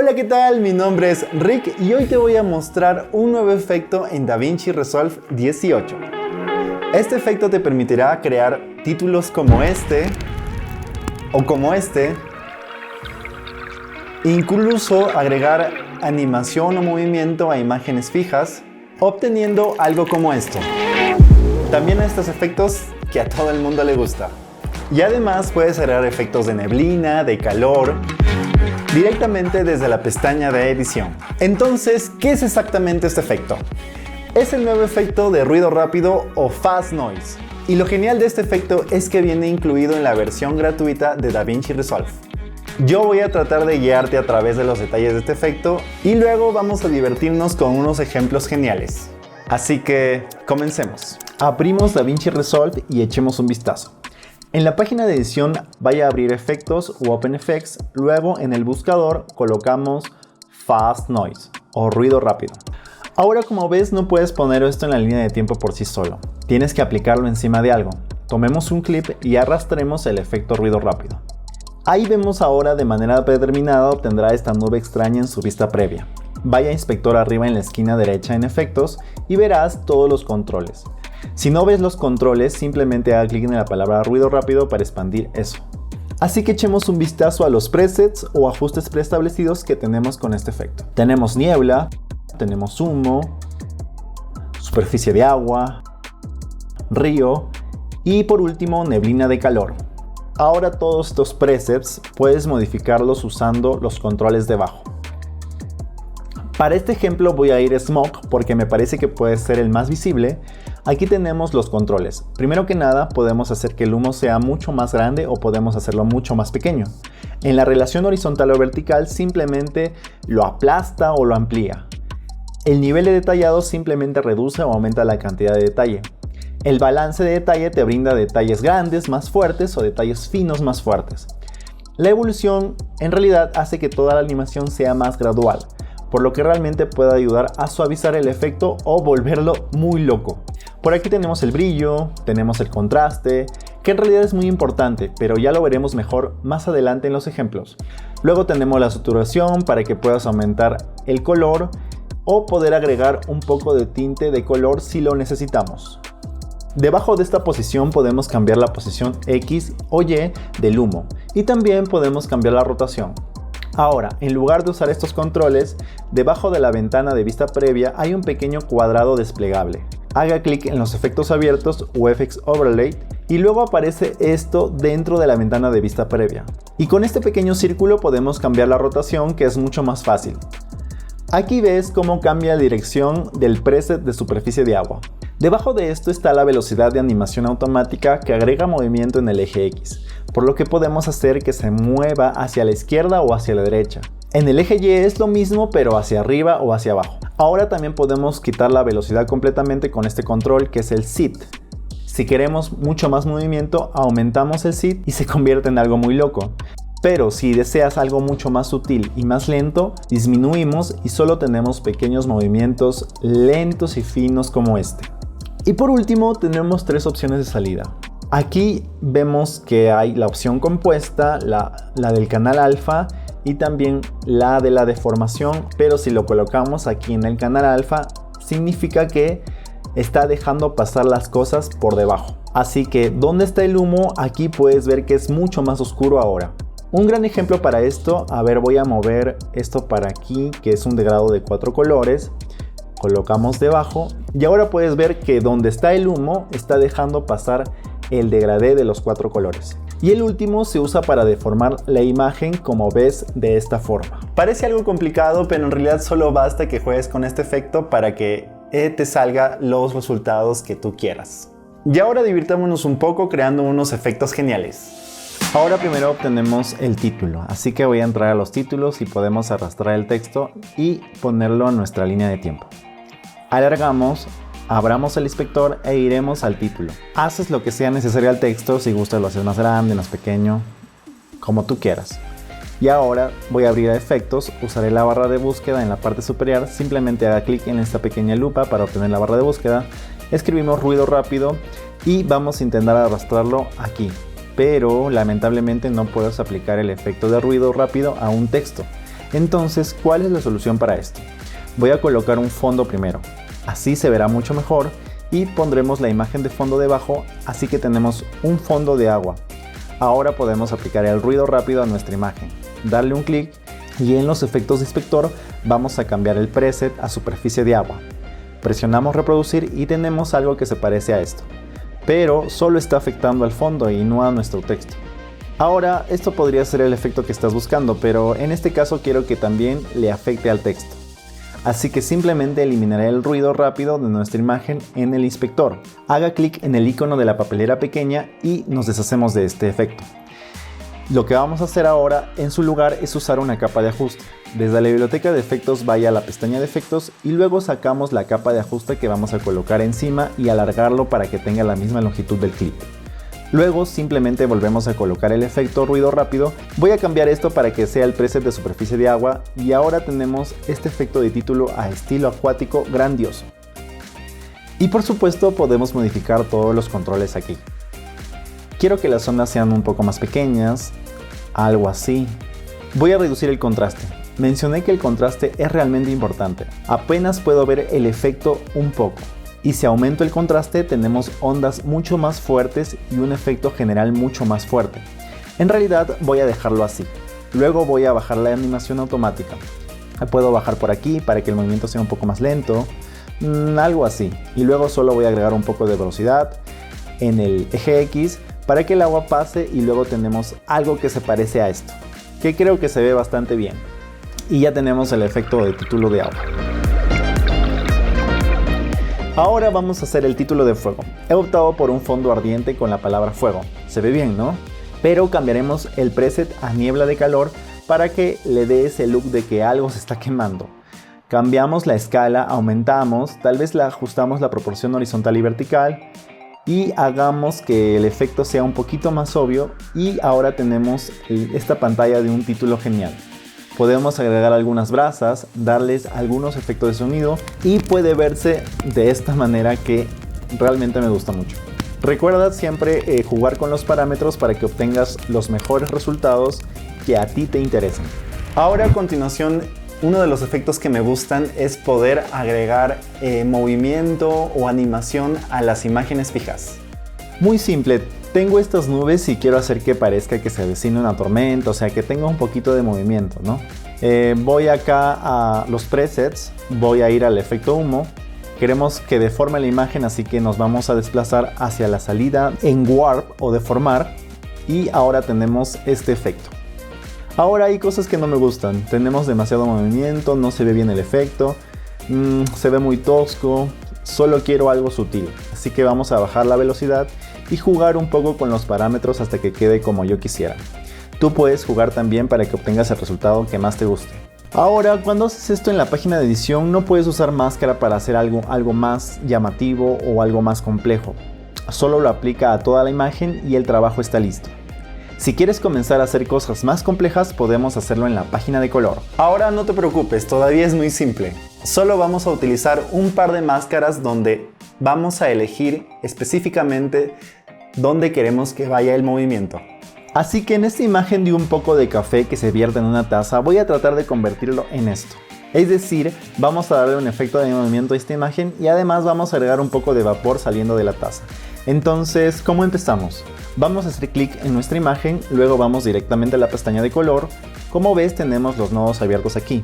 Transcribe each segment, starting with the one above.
Hola, ¿qué tal? Mi nombre es Rick y hoy te voy a mostrar un nuevo efecto en DaVinci Resolve 18. Este efecto te permitirá crear títulos como este o como este, incluso agregar animación o movimiento a imágenes fijas, obteniendo algo como esto. También estos efectos que a todo el mundo le gusta. Y además puedes agregar efectos de neblina, de calor, directamente desde la pestaña de edición. Entonces, ¿qué es exactamente este efecto? Es el nuevo efecto de ruido rápido o Fast Noise. Y lo genial de este efecto es que viene incluido en la versión gratuita de DaVinci Resolve. Yo voy a tratar de guiarte a través de los detalles de este efecto y luego vamos a divertirnos con unos ejemplos geniales. Así que, comencemos. Abrimos DaVinci Resolve y echemos un vistazo. En la página de edición vaya a abrir efectos u OpenEffects, luego en el buscador colocamos Fast Noise o ruido rápido. Ahora, como ves, no puedes poner esto en la línea de tiempo por sí solo, tienes que aplicarlo encima de algo. Tomemos un clip y arrastremos el efecto ruido rápido. Ahí vemos ahora de manera predeterminada obtendrá esta nube extraña en su vista previa. Vaya a inspector arriba en la esquina derecha en efectos y verás todos los controles. Si no ves los controles, simplemente haga clic en la palabra ruido rápido para expandir eso. Así que echemos un vistazo a los presets o ajustes preestablecidos que tenemos con este efecto. Tenemos niebla, tenemos humo, superficie de agua, río y por último neblina de calor. Ahora todos estos presets puedes modificarlos usando los controles debajo. Para este ejemplo voy a ir Smoke porque me parece que puede ser el más visible. Aquí tenemos los controles. Primero que nada podemos hacer que el humo sea mucho más grande o podemos hacerlo mucho más pequeño. En la relación horizontal o vertical simplemente lo aplasta o lo amplía. El nivel de detallado simplemente reduce o aumenta la cantidad de detalle. El balance de detalle te brinda detalles grandes más fuertes o detalles finos más fuertes. La evolución en realidad hace que toda la animación sea más gradual, por lo que realmente puede ayudar a suavizar el efecto o volverlo muy loco. Por aquí tenemos el brillo, tenemos el contraste, que en realidad es muy importante, pero ya lo veremos mejor más adelante en los ejemplos. Luego tenemos la saturación para que puedas aumentar el color o poder agregar un poco de tinte de color si lo necesitamos. Debajo de esta posición podemos cambiar la posición X o Y del humo y también podemos cambiar la rotación. Ahora, en lugar de usar estos controles, debajo de la ventana de vista previa hay un pequeño cuadrado desplegable. Haga clic en los efectos abiertos o FX Overlay y luego aparece esto dentro de la ventana de vista previa. Y con este pequeño círculo podemos cambiar la rotación, que es mucho más fácil. Aquí ves cómo cambia la dirección del preset de superficie de agua. Debajo de esto está la velocidad de animación automática que agrega movimiento en el eje X, por lo que podemos hacer que se mueva hacia la izquierda o hacia la derecha. En el eje Y es lo mismo, pero hacia arriba o hacia abajo. Ahora también podemos quitar la velocidad completamente con este control, que es el SID. Si queremos mucho más movimiento, aumentamos el SID y se convierte en algo muy loco. Pero si deseas algo mucho más sutil y más lento, disminuimos y solo tenemos pequeños movimientos lentos y finos como este. Y por último tenemos tres opciones de salida. Aquí vemos que hay la opción compuesta, la del canal alfa y también la de la deformación, pero si lo colocamos aquí en el canal alfa significa que está dejando pasar las cosas por debajo. Así que ¿dónde está el humo? Aquí puedes ver que es mucho más oscuro ahora. Un gran ejemplo para esto, voy a mover esto para aquí, que es un degradado de 4 colores. Colocamos debajo y ahora puedes ver que donde está el humo está dejando pasar el degradé de los 4 colores. Y el último se usa para deformar la imagen, como ves, de esta forma. Parece algo complicado, pero en realidad solo basta que juegues con este efecto para que te salga los resultados que tú quieras. Y ahora divirtámonos un poco creando unos efectos geniales. Ahora primero obtenemos el título, así que voy a entrar a los títulos y podemos arrastrar el texto y ponerlo en nuestra línea de tiempo. Alargamos, abramos el inspector e iremos al título. Haces lo que sea necesario al texto, si gustas lo haces más grande, más pequeño, como tú quieras. Y ahora voy a abrir a efectos, usaré la barra de búsqueda en la parte superior, simplemente haga clic en esta pequeña lupa para obtener la barra de búsqueda, escribimos ruido rápido y vamos a intentar arrastrarlo aquí. Pero lamentablemente no puedes aplicar el efecto de ruido rápido a un texto. Entonces, ¿cuál es la solución para esto? Voy a colocar un fondo primero, así se verá mucho mejor, y pondremos la imagen de fondo debajo, así que tenemos un fondo de agua. Ahora podemos aplicar el ruido rápido a nuestra imagen, darle un clic y en los efectos de inspector vamos a cambiar el preset a superficie de agua. Presionamos reproducir y tenemos algo que se parece a esto, pero solo está afectando al fondo y no a nuestro texto. Ahora, esto podría ser el efecto que estás buscando, pero en este caso quiero que también le afecte al texto. Así que simplemente eliminaré el ruido rápido de nuestra imagen en el inspector. Haga clic en el icono de la papelera pequeña y nos deshacemos de este efecto. Lo que vamos a hacer ahora en su lugar es usar una capa de ajuste. Desde la biblioteca de efectos vaya a la pestaña de efectos y luego sacamos la capa de ajuste que vamos a colocar encima y alargarlo para que tenga la misma longitud del clip. Luego simplemente volvemos a colocar el efecto ruido rápido. Voy a cambiar esto para que sea el preset de superficie de agua y ahora tenemos este efecto de título a estilo acuático grandioso. Y por supuesto podemos modificar todos los controles aquí. Quiero que las ondas sean un poco más pequeñas, algo así. Voy a reducir el contraste. Mencioné que el contraste es realmente importante. Apenas puedo ver el efecto un poco. Y si aumento el contraste tenemos ondas mucho más fuertes y un efecto general mucho más fuerte. En realidad voy a dejarlo así. Luego voy a bajar la animación automática. Puedo bajar por aquí para que el movimiento sea un poco más lento. Algo así. Y luego solo voy a agregar un poco de velocidad en el eje X para que el agua pase y luego tenemos algo que se parece a esto, que creo que se ve bastante bien. Y ya tenemos el efecto de título de agua. Ahora vamos a hacer el título de fuego. He optado por un fondo ardiente con la palabra fuego. Se ve bien, ¿no? Pero cambiaremos el preset a niebla de calor para que le dé ese look de que algo se está quemando. Cambiamos la escala, aumentamos, tal vez ajustamos la proporción horizontal y vertical y hagamos que el efecto sea un poquito más obvio y ahora tenemos esta pantalla de un título genial. Podemos agregar algunas brasas, darles algunos efectos de sonido y puede verse de esta manera que realmente me gusta mucho. Recuerda siempre jugar con los parámetros para que obtengas los mejores resultados que a ti te interesen. Ahora a continuación, uno de los efectos que me gustan es poder agregar movimiento o animación a las imágenes fijas. Muy simple. Tengo estas nubes y quiero hacer que parezca que se avecina una tormenta, o sea que tenga un poquito de movimiento, ¿no? Voy acá a los presets, voy a ir al efecto humo. Queremos que deforme la imagen, así que nos vamos a desplazar hacia la salida en Warp o deformar y ahora tenemos este efecto. Ahora hay cosas que no me gustan, tenemos demasiado movimiento, no se ve bien el efecto, se ve muy tosco, solo quiero algo sutil, así que vamos a bajar la velocidad y jugar un poco con los parámetros hasta que quede como yo quisiera. Tú puedes jugar también para que obtengas el resultado que más te guste. Ahora, cuando haces esto en la página de edición, no puedes usar máscara para hacer algo más llamativo o algo más complejo. Solo lo aplica a toda la imagen y el trabajo está listo. Si quieres comenzar a hacer cosas más complejas, podemos hacerlo en la página de color. Ahora no te preocupes, todavía es muy simple. Solo vamos a utilizar un par de máscaras donde vamos a elegir específicamente dónde queremos que vaya el movimiento. Así que en esta imagen de un poco de café que se vierte en una taza, voy a tratar de convertirlo en esto. Es decir, vamos a darle un efecto de movimiento a esta imagen y además vamos a agregar un poco de vapor saliendo de la taza. Entonces, ¿cómo empezamos? Vamos a hacer clic en nuestra imagen, luego vamos directamente a la pestaña de color. Como ves, tenemos los nodos abiertos aquí.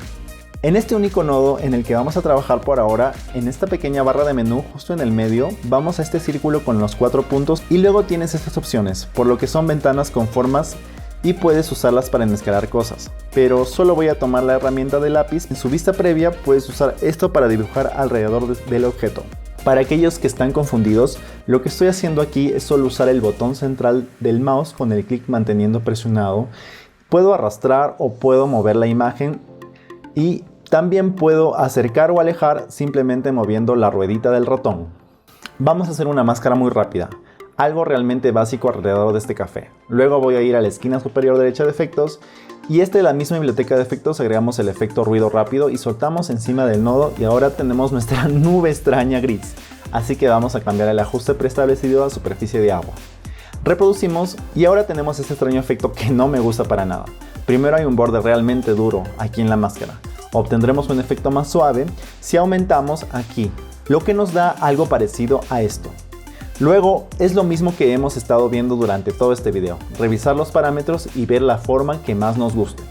En este único nodo en el que vamos a trabajar por ahora, en esta pequeña barra de menú justo en el medio, vamos a este círculo con los 4 puntos y luego tienes estas opciones, por lo que son ventanas con formas y puedes usarlas para enmascarar cosas. Pero solo voy a tomar la herramienta de lápiz. En su vista previa puedes usar esto para dibujar alrededor del objeto. Para aquellos que están confundidos, lo que estoy haciendo aquí es solo usar el botón central del mouse con el clic manteniendo presionado. Puedo arrastrar o puedo mover la imagen y también puedo acercar o alejar simplemente moviendo la ruedita del ratón. Vamos a hacer una máscara muy rápida, algo realmente básico alrededor de este café. Luego voy a ir a la esquina superior derecha de efectos y de la misma biblioteca de efectos agregamos el efecto ruido rápido y soltamos encima del nodo y ahora tenemos nuestra nube extraña gris. Así que vamos a cambiar el ajuste preestablecido a superficie de agua. Reproducimos y ahora tenemos este extraño efecto que no me gusta para nada. Primero hay un borde realmente duro aquí en la máscara. Obtendremos un efecto más suave si aumentamos aquí, lo que nos da algo parecido a esto. Luego es lo mismo que hemos estado viendo durante todo este video, revisar los parámetros y ver la forma que más nos guste.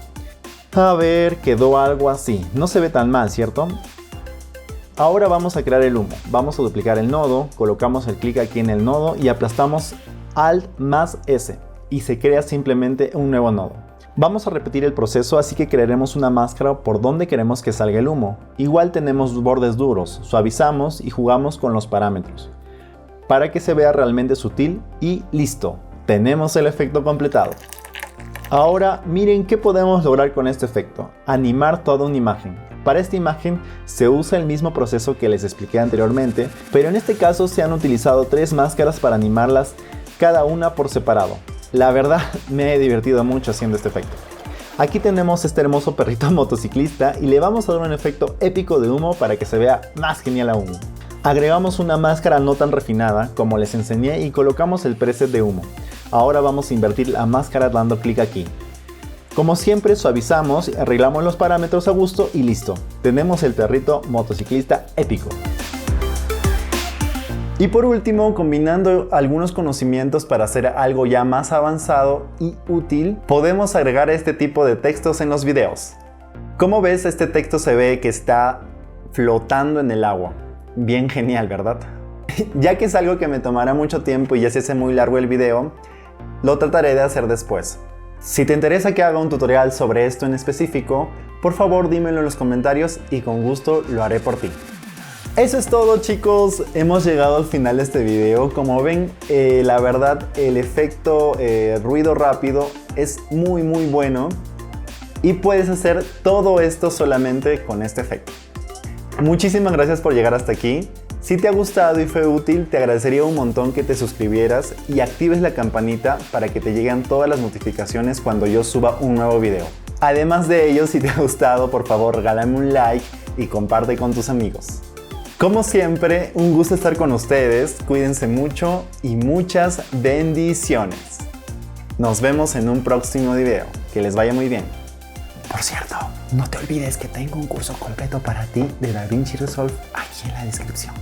A ver, quedó algo así, no se ve tan mal, ¿cierto? Ahora vamos a crear el humo, vamos a duplicar el nodo, colocamos el clic aquí en el nodo y aplastamos Alt más S y se crea simplemente un nuevo nodo. Vamos a repetir el proceso, así que crearemos una máscara por donde queremos que salga el humo. Igual tenemos bordes duros, suavizamos y jugamos con los parámetros para que se vea realmente sutil y listo, tenemos el efecto completado. Ahora miren qué podemos lograr con este efecto, animar toda una imagen. Para esta imagen se usa el mismo proceso que les expliqué anteriormente, pero en este caso se han utilizado 3 máscaras para animarlas cada una por separado. La verdad me he divertido mucho haciendo este efecto. Aquí tenemos este hermoso perrito motociclista y le vamos a dar un efecto épico de humo para que se vea más genial aún. Agregamos una máscara no tan refinada como les enseñé y colocamos el preset de humo. Ahora vamos a invertir la máscara dando clic aquí. Como siempre suavizamos, arreglamos los parámetros a gusto y listo. Tenemos el perrito motociclista épico. Y por último, combinando algunos conocimientos para hacer algo ya más avanzado y útil, podemos agregar este tipo de textos en los videos. Como ves, este texto se ve que está flotando en el agua. Bien genial, ¿verdad? Ya que es algo que me tomará mucho tiempo y ya se hace muy largo el video, lo trataré de hacer después. Si te interesa que haga un tutorial sobre esto en específico, por favor dímelo en los comentarios y con gusto lo haré por ti. Eso es todo, chicos, hemos llegado al final de este video. Como ven, la verdad el efecto ruido rápido es muy bueno y puedes hacer todo esto solamente con este efecto. Muchísimas gracias por llegar hasta aquí. Si te ha gustado y fue útil, te agradecería un montón que te suscribieras y actives la campanita para que te lleguen todas las notificaciones cuando yo suba un nuevo video. Además de ello, si te ha gustado, por favor regálame un like y comparte con tus amigos. Como siempre, un gusto estar con ustedes, cuídense mucho y muchas bendiciones. Nos vemos en un próximo video, que les vaya muy bien. Por cierto, no te olvides que tengo un curso completo para ti de DaVinci Resolve aquí en la descripción.